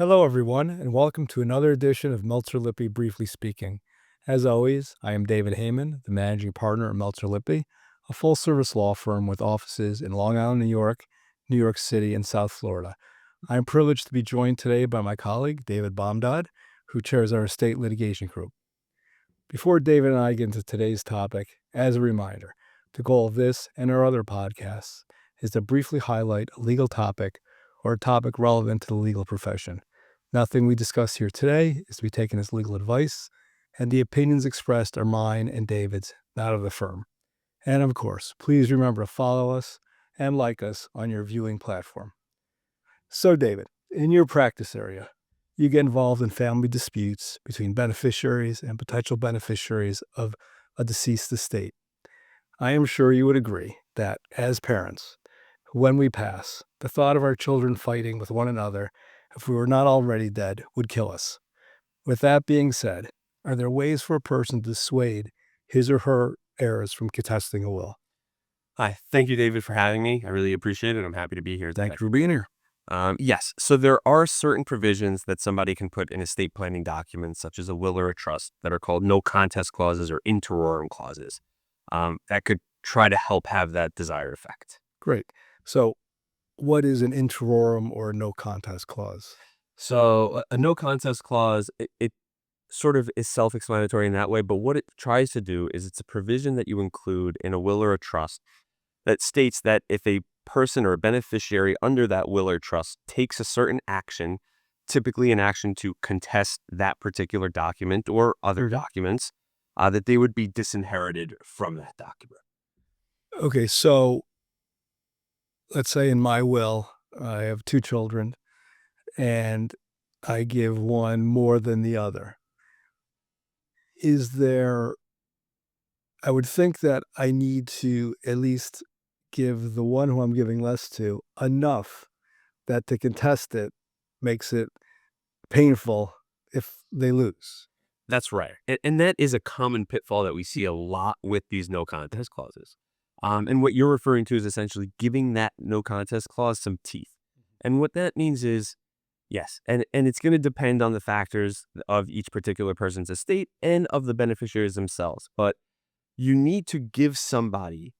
Hello, everyone, and welcome to another edition of Meltzer Lippe Briefly Speaking. As always, I am David Heymann, the managing partner at Meltzer Lippe, a full-service law firm with offices in Long Island, New York City, and South Florida. I am privileged to be joined today by my colleague, David Bamdad, who chairs our estate litigation group. Before David and I get into today's topic, as a reminder, the goal of this and our other podcasts is to briefly highlight a legal topic or a topic relevant to the legal profession. Nothing we discuss here today is to be taken as legal advice, and the opinions expressed are mine and David's, not of the firm. And of course, please remember to follow us and like us on your viewing platform. So, David, in your practice area, you get involved in family disputes between beneficiaries and potential beneficiaries of a deceased estate. I am sure you would agree that, as parents, when we pass, the thought of our children fighting with one another, if we were not already dead, would kill us. With that being said, are there ways for a person to dissuade his or her heirs from contesting a will? Hi, thank you, David, for having me. I really appreciate it. I'm happy to be here today. Thank you for being here. Yes, so there are certain provisions that somebody can put in estate planning documents, such as a will or a trust, that are called no contest clauses or interorum clauses, that could try to help have that desired effect. Great. So, what is an interorum or a no contest clause? So a no contest clause, it sort of is self-explanatory in that way, but what it tries to do is it's a provision that you include in a will or a trust that states that if a person or a beneficiary under that will or trust takes a certain action, typically an action to contest that particular document or other documents, that they would be disinherited from that document. Okay, so let's say in my will, I have two children and I give one more than the other. Is there, I would think that I need to at least give the one who I'm giving less to enough that to contest it makes it painful if they lose. That's right. And that is a common pitfall that we see a lot with these no contest clauses. And what you're referring to is essentially giving that no contest clause some teeth. And what that means is, yes, and it's going to depend on the factors of each particular person's estate and of the beneficiaries themselves. But you need to give somebody,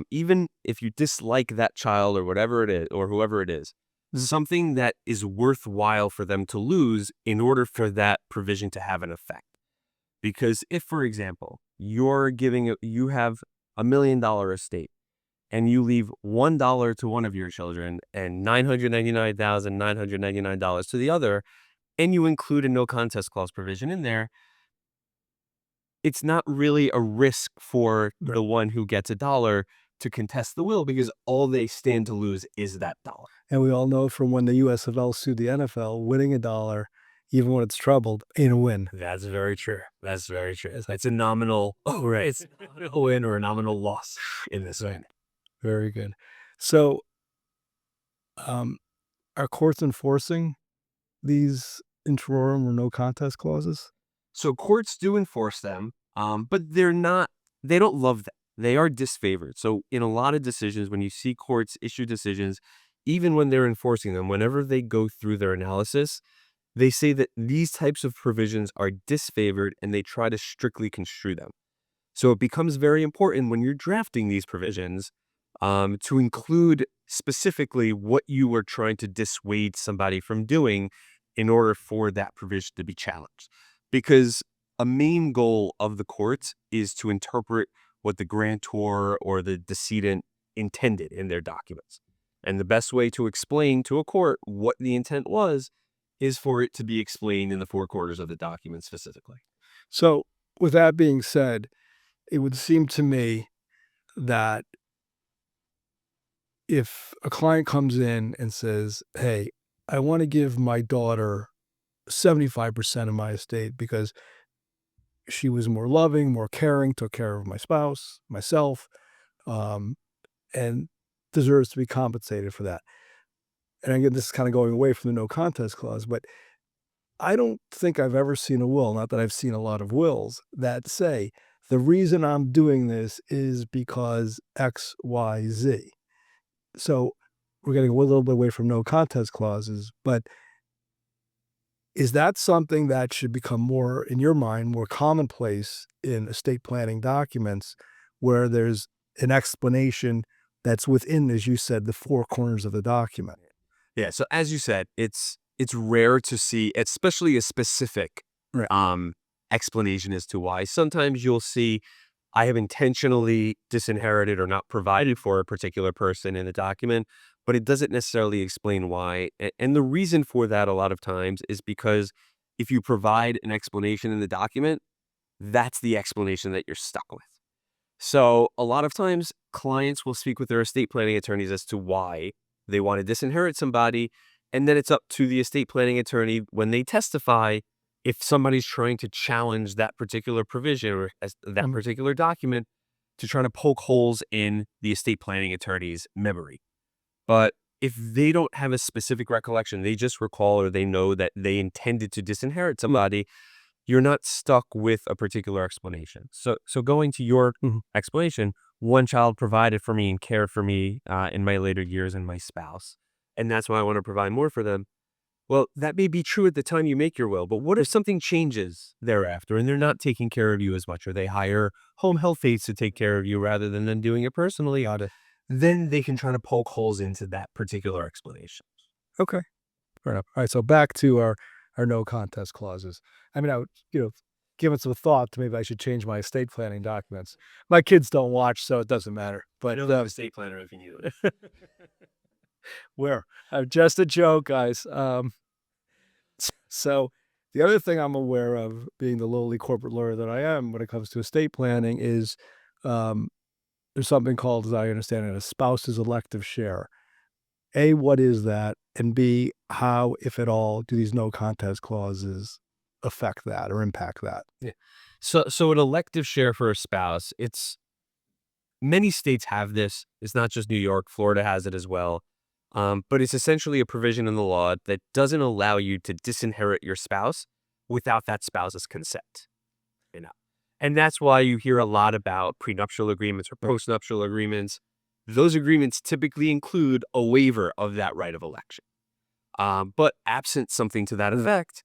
even if you dislike that child or whatever it is, or whoever it is, something that is worthwhile for them to lose in order for that provision to have an effect. Because if, for example, you have $1 million estate and you leave $1 to one of your children and $999,999 to the other, and you include a no contest clause provision in there, it's not really a risk for the one who gets $1 to contest the will because all they stand to lose is that dollar. And we all know from when the USFL sued the NFL, winning $1, even when it's troubled, ain't a win. That's very true. That's very true. It's a nominal, it's a nominal win or a nominal loss in this way. Very good. So, are courts enforcing these interorum or no contest clauses? So courts do enforce them, but they don't love them. They are disfavored. So in a lot of decisions, when you see courts issue decisions, even when they're enforcing them, whenever they go through their analysis, they say that these types of provisions are disfavored and they try to strictly construe them. So it becomes very important when you're drafting these provisions to include specifically what you are trying to dissuade somebody from doing in order for that provision to be challenged. Because a main goal of the courts is to interpret what the grantor or the decedent intended in their documents. And the best way to explain to a court what the intent was is for it to be explained in the four corners of the document specifically. So, with that being said, it would seem to me that if a client comes in and says, hey, I want to give my daughter 75% of my estate because she was more loving, more caring, took care of my spouse, myself, and deserves to be compensated for that. And again, this is kind of going away from the no contest clause, but I don't think I've ever seen a will, not that I've seen a lot of wills, that say, the reason I'm doing this is because X, Y, Z. So we're getting a little bit away from no contest clauses, but Is that something that should become more, in your mind, more commonplace in estate planning documents where there's an explanation that's within, as you said, the four corners of the document? Yeah, so as you said, it's rare to see, especially a specific Right. um explanation as to why. Sometimes you'll see I have intentionally disinherited or not provided for a particular person in the document, but it doesn't necessarily explain why. And the reason for that a lot of times is because if you provide an explanation in the document, that's the explanation that you're stuck with. So a lot of times clients will speak with their estate planning attorneys as to why they want to disinherit somebody. And then it's up to the estate planning attorney when they testify if somebody's trying to challenge that particular provision or that Um, particular document to try to poke holes in the estate planning attorney's memory. But if they don't have a specific recollection, they just recall or they know that they intended to disinherit somebody, you're not stuck with a particular explanation. So going to your mhm. explanation, one child provided for me and cared for me in my later years and my spouse, and that's why I want to provide more for them. Well, that may be true at the time you make your will, but what if something changes thereafter and they're not taking care of you as much, or they hire home health aides to take care of you rather than them doing it personally? Got it. Then they can try to poke holes into that particular explanation. Okay. Fair enough. All right. So back to our no contest clauses. I mean, I would, given some thought to maybe I should change my estate planning documents. My kids don't watch, so it doesn't matter. I But know there's a estate planner if you need it. where just a joke, guys. So the other thing I'm aware of, being the lowly corporate lawyer that I am, when it comes to estate planning, is um, there's something called, as I understand it, a spouse's elective share. A, what is that? And B, how, if at all, do these no contest clauses affect that or impact that? Yeah. So an elective share for a spouse, it's many states have this. It's not just New York. Florida has it as well. But it's essentially a provision in the law that doesn't allow you to disinherit your spouse without that spouse's consent. You know, and that's why you hear a lot about prenuptial agreements or postnuptial agreements. Those agreements typically include a waiver of that right of election. But absent something to that effect,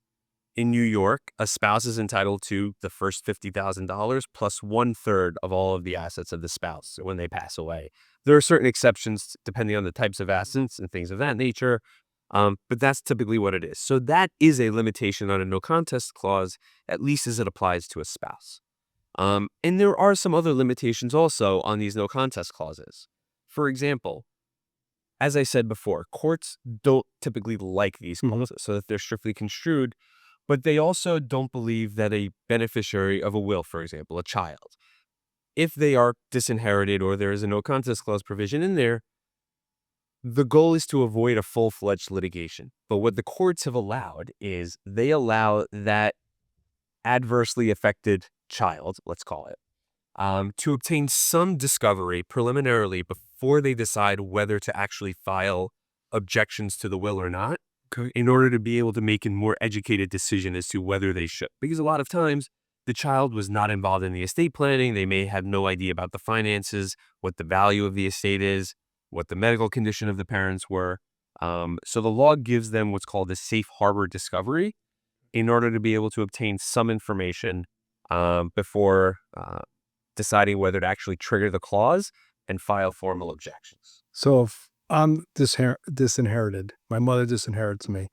in New York, a spouse is entitled to the first $50,000 plus one-third of all of the assets of the spouse when they pass away. There are certain exceptions depending on the types of assets and things of that nature, but that's typically what it is. So that is a limitation on a no contest clause, at least as it applies to a spouse. And there are some other limitations also on these no contest clauses. For example, as I said before, courts don't typically like these Mhm. clauses so that they're strictly construed, but they also don't believe that a beneficiary of a will, for example, a child, if they are disinherited or there is a no contest clause provision in there, the goal is to avoid a full-fledged litigation. But what the courts have allowed is they allow that adversely affected child, let's call it, to obtain some discovery preliminarily before they decide whether to actually file objections to the will or not, Okay. in order to be able to make a more educated decision as to whether they should. Because a lot of times, the child was not involved in the estate planning. They may have no idea about the finances, what the value of the estate is, what the medical condition of the parents were. So the law gives them what's called a safe harbor discovery in order to be able to obtain some information before deciding whether to actually trigger the clause and file formal objections. So if I'm disinherited, my mother disinherits me,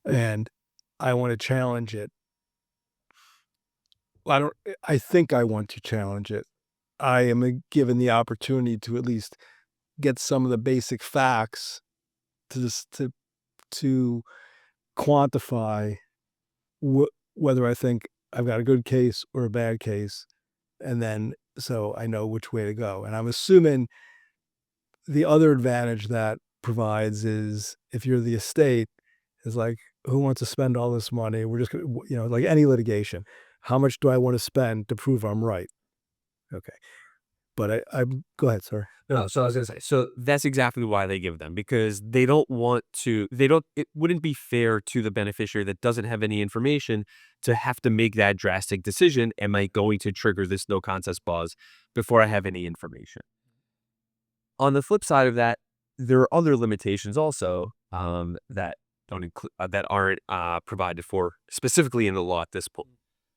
and I want to challenge it. I don't. I think I want to challenge it. I am given the opportunity to at least get some of the basic facts to this, to quantify whether I think I've got a good case or a bad case, and then so I know which way to go. And I'm assuming the other advantage that provides is if you're the estate, is like, who wants to spend all this money? We're just gonna, like any litigation, how much do I want to spend to prove I'm right? Okay, but I go ahead, sir. No, so I was gonna say, so that's exactly why they give them, because they don't want to, it wouldn't be fair to the beneficiary that doesn't have any information to have to make that drastic decision. Am I going to trigger this no contest clause before I have any information? On the flip side of that, there are other limitations also that that aren't provided for specifically in the law at this point.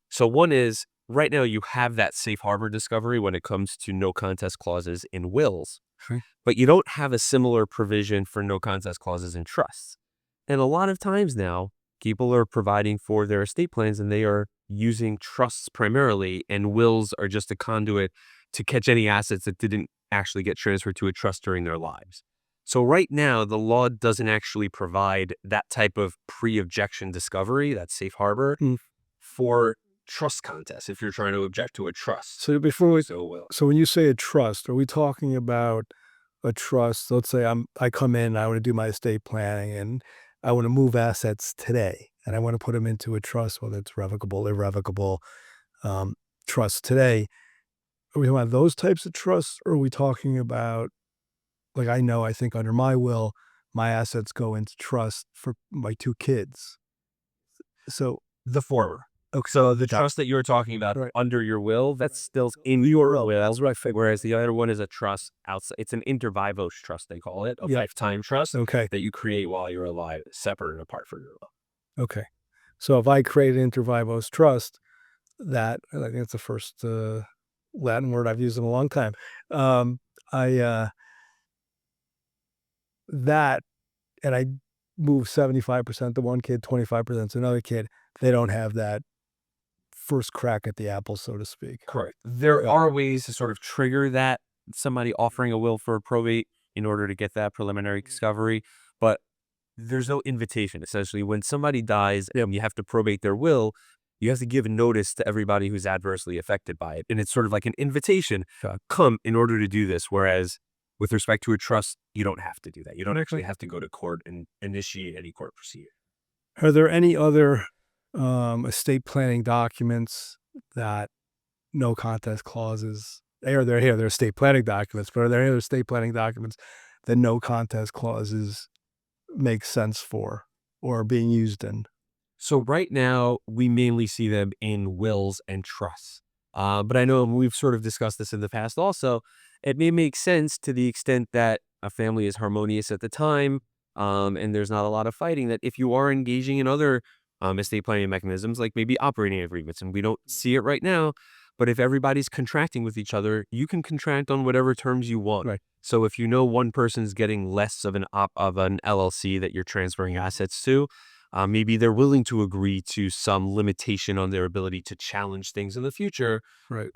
So one is right now you have that safe harbor discovery when it comes to no contest clauses in wills, Sure. but you don't have a similar provision for no contest clauses in trusts. And a lot of times now, people are providing for their estate plans and they are using trusts primarily, and wills are just a conduit to catch any assets that didn't actually get transferred to a trust during their lives. So right now, the law doesn't actually provide that type of pre-objection discovery, that safe harbor, Mm. for trust contests if you're trying to object to a trust. So before we, So will. so when you say a trust, are we talking about a trust? Let's say I come in, I want to do my estate planning, and I want to move assets today, and I want to put them into a trust, whether it's revocable, irrevocable, um, trust today. Are we talking about those types of trusts, or are we talking about, like, I think under my will, my assets go into trust for my two kids. So, The former. okay, So the got trust that you're talking about right. under your will, that's still in your will. That's what I figured. Whereas the other one is a trust outside. It's an inter vivos trust, they call it, a Yeah. lifetime trust Okay. that you create while you're alive, separate and apart from your will. Okay. So if I create an inter vivos trust, that I think it's the first Latin word I've used in a long time. Um, I that and I move 75% to one kid, 25% to another kid. They don't have that first crack at the apple, so to speak. Correct. There Yeah. are ways to sort of trigger that, somebody offering a will for probate in order to get that preliminary discovery, but there's no invitation. Essentially, when somebody dies Yep. and you have to probate their will, you have to give notice to everybody who's adversely affected by it. And it's sort of like an invitation, Got come in order to do this. Whereas with respect to a trust, you don't have to do that. You don't actually have to go to court and initiate any court procedure. Are there any other estate planning documents that no contest clauses? They're estate planning documents, but are there any other estate planning documents that no contest clauses make sense for or are being used in? So right now, we mainly see them in wills and trusts. But I know we've sort of discussed this in the past also. It may make sense to the extent that a family is harmonious at the time, and there's not a lot of fighting, that if you are engaging in other estate planning mechanisms, like maybe operating agreements, and we don't see it right now, but if everybody's contracting with each other, you can contract on whatever terms you want. Right. So if you know one person's getting less of an LLC that you're transferring assets to, maybe they're willing to agree to some limitation on their ability to challenge things in the future. Right.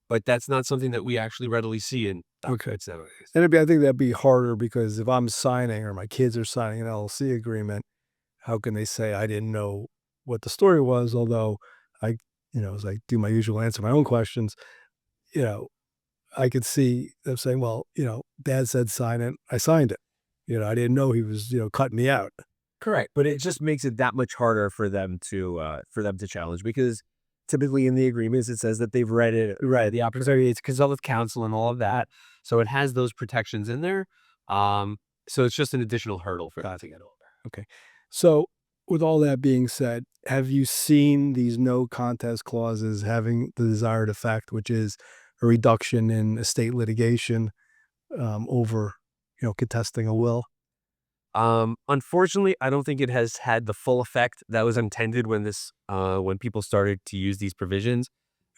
But that's not something that we actually readily see in Okay. documents nowadays. And I think that'd be harder because if I'm signing or my kids are signing an LLC agreement, how can they say I didn't know what the story was? Although I, as I do my usual answer my own questions, you know, I could see them saying, well, dad said sign it. I signed it. I didn't know he was, cutting me out. Correct. But it just makes it that much harder for them to challenge, because typically in the agreements it says that they've read it, right? The opportunity to consult with counsel and all of that. So it has those protections in there. So it's just an additional hurdle for them to get over. Okay. So, with all that being said, have you seen these no contest clauses having the desired effect, which is a reduction in estate litigation over, contesting a will? Unfortunately, I don't think it has had the full effect that was intended when people started to use these provisions.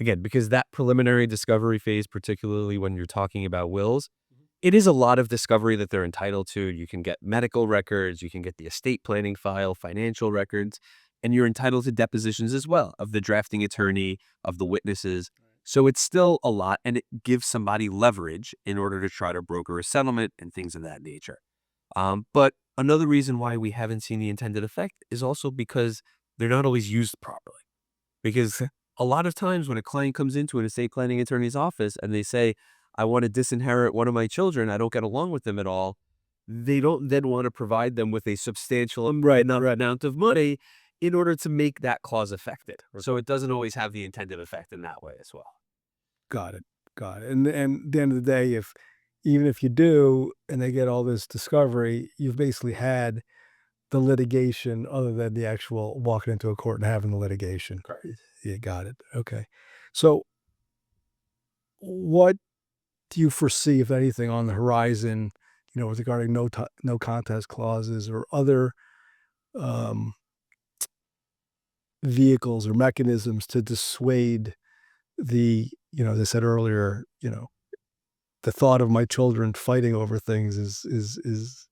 Again, because that preliminary discovery phase, particularly when you're talking about wills, it is a lot of discovery that they're entitled to. You can get medical records, you can get the estate planning file, financial records, and you're entitled to depositions as well of the drafting attorney, of the witnesses. So it's still a lot, and it gives somebody leverage in order to try to broker a settlement and things of that nature. But another reason why we haven't seen the intended effect is also because they're not always used properly. Because a lot of times when a client comes into an estate planning attorney's office and they say, I want to disinherit one of my children, I don't get along with them at all, they don't then want to provide them with a substantial amount of money in order to make that clause effective. So it doesn't always have the intended effect in that way as well. Got it. Got it. And at the end of the day, even if you do, and they get all this discovery, you've basically had the litigation other than the actual walking into a court and having the litigation. Correct. You got it. Okay. So what do you foresee, if anything, on the horizon, with regarding no contest clauses or other um, vehicles or mechanisms to dissuade as I said earlier, the thought of my children fighting over things is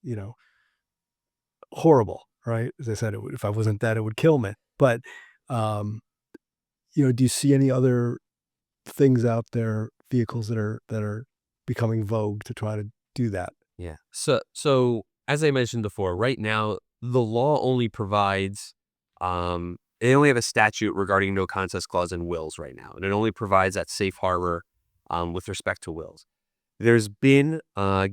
horrible, right? As I said, if I wasn't dead, it would kill me. But um, do you see any other things out there, vehicles that are becoming vogue to try to do that? Yeah. So as I mentioned before, right now the law only provides they only have a statute regarding no contest clause in wills right now, and it only provides that safe harbor with respect to wills. There's been,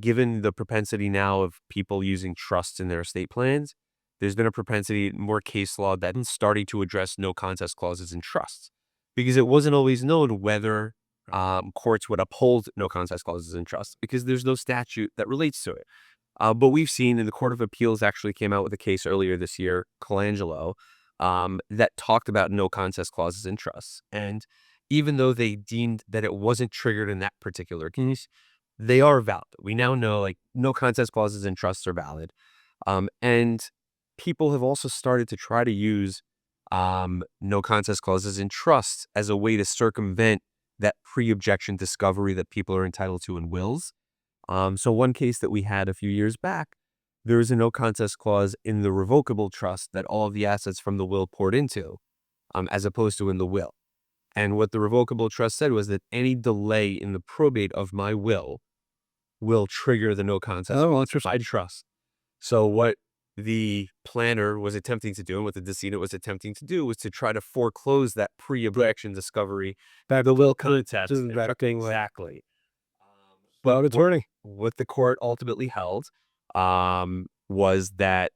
given the propensity now of people using trusts in their estate plans, there's been a propensity, more case law that's starting to address no contest clauses in trusts, because it wasn't always known whether courts would uphold no contest clauses in trusts because there's no statute that relates to it. But we've seen, and the Court of Appeals actually came out with a case earlier this year, Colangelo, that talked about no contest clauses in trusts. And even though they deemed that it wasn't triggered in that particular case, they are valid. We now know like no contest clauses in trusts are valid. And people have also started to try to use no contest clauses in trusts as a way to circumvent that pre-objection discovery that people are entitled to in wills. So one case that we had a few years back, there was a no contest clause in the revocable trust that all of the assets from the will poured into, as opposed to in the will. And what the revocable trust said was that any delay in the probate of my will trigger the no contest Oh, clause interesting. by trust. So what the planner was attempting to do, and what the decedent was attempting to do, was to try to foreclose that pre-objection discovery, Back the will to contest. the back thing, like, Exactly. But without attorney. what the court ultimately held was that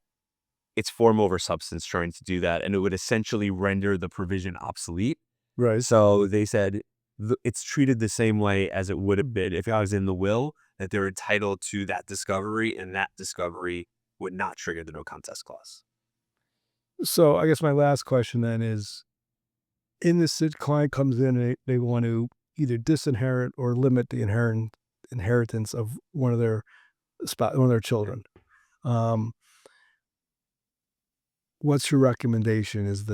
it's form over substance trying to do that, and it would essentially render the provision obsolete. Right. So they said it's treated the same way as it would have been if I was in the will, that they're entitled to that discovery, and that discovery would not trigger the no contest clause. So I guess my last question then is, in this client comes in and they want to either disinherit or limit the inheritance of one of their children. Um, what's your recommendation? Is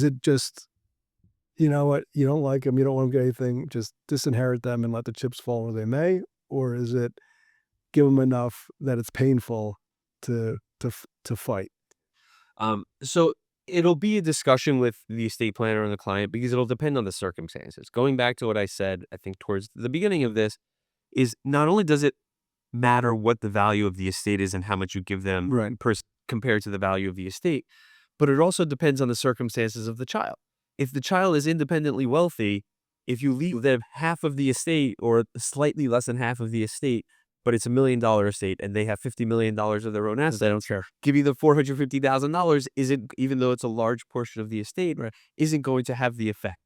it just, you know what, you don't like them, you don't want to get anything, just disinherit them and let the chips fall where they may, or is it give them enough that it's painful to fight? So it'll be a discussion with the estate planner and the client because it'll depend on the circumstances. Going back to what I said, I think towards the beginning of this, is not only does it matter what the value of the estate is and how much you give them Right. compared to the value of the estate, but it also depends on the circumstances of the child. If the child is independently wealthy, if you leave them half of the estate or slightly less than half of the estate, but it's $1 million estate and they have $50 million of their own assets, They don't care. give you the $450,000 isn't, even though it's a large portion of the estate, Right. isn't going to have the effect.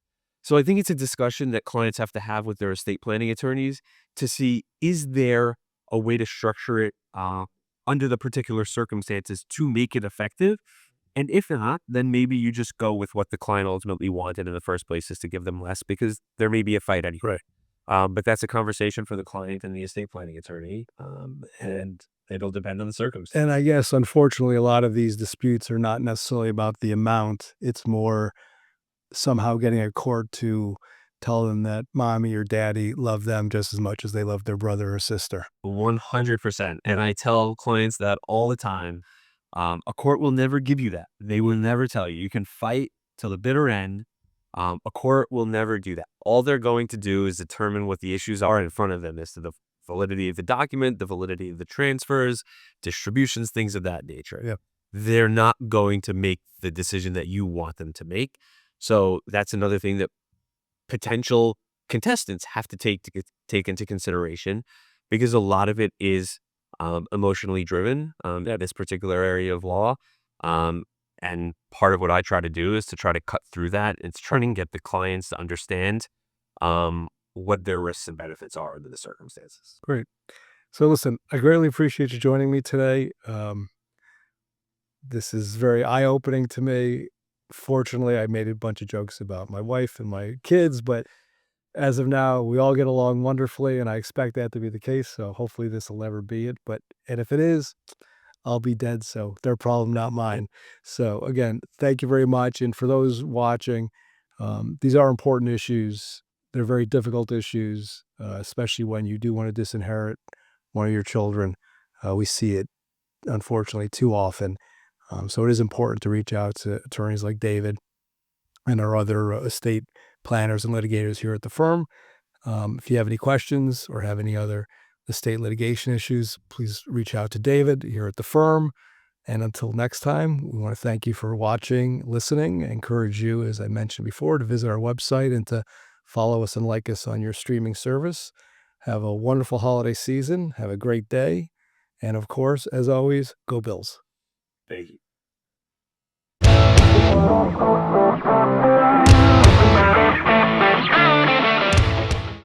So I think it's a discussion that clients have to have with their estate planning attorneys to see, is there a way to structure it under the particular circumstances to make it effective? And if not, then maybe you just go with what the client ultimately wanted in the first place, is to give them less, because there may be a fight anyway. Right. But that's a conversation for the client and the estate planning attorney, and it'll depend on the circumstance. And I guess, unfortunately, a lot of these disputes are not necessarily about the amount. It's more somehow getting a court to tell them that mommy or daddy love them just as much as they love their brother or sister. 100%. And I tell clients that all the time. A court will never give you that. They will never tell you. You can fight till the bitter end. A court will never do that. All they're going to do is determine what the issues are in front of them as to the validity of the document, the validity of the transfers, distributions, things of that nature. Yeah. They're not going to make the decision that you want them to make. So that's another thing that potential contestants have to take into consideration, because a lot of it is emotionally driven, this particular area of law. Um, and part of what I try to do is to try to cut through that. It's trying to get the clients to understand what their risks and benefits are under the circumstances. Great. So listen, I greatly appreciate you joining me today. This is very eye-opening to me. Fortunately, I made a bunch of jokes about my wife and my kids, but as of now, we all get along wonderfully, and I expect that to be the case. So hopefully this will never be it. And if it is, I'll be dead, so their problem, not mine. So again, thank you very much. And for those watching, these are important issues. They're very difficult issues, especially when you do want to disinherit one of your children. We see it, unfortunately, too often. So it is important to reach out to attorneys like David and our other estate planners and litigators here at the firm. If you have any questions or have any other estate litigation issues, please reach out to David here at the firm. And until next time, we want to thank you for watching, listening. I encourage you, as I mentioned before, to visit our website and to follow us and like us on your streaming service. Have a wonderful holiday season. Have a great day. And of course, as always, go Bills. Thank you.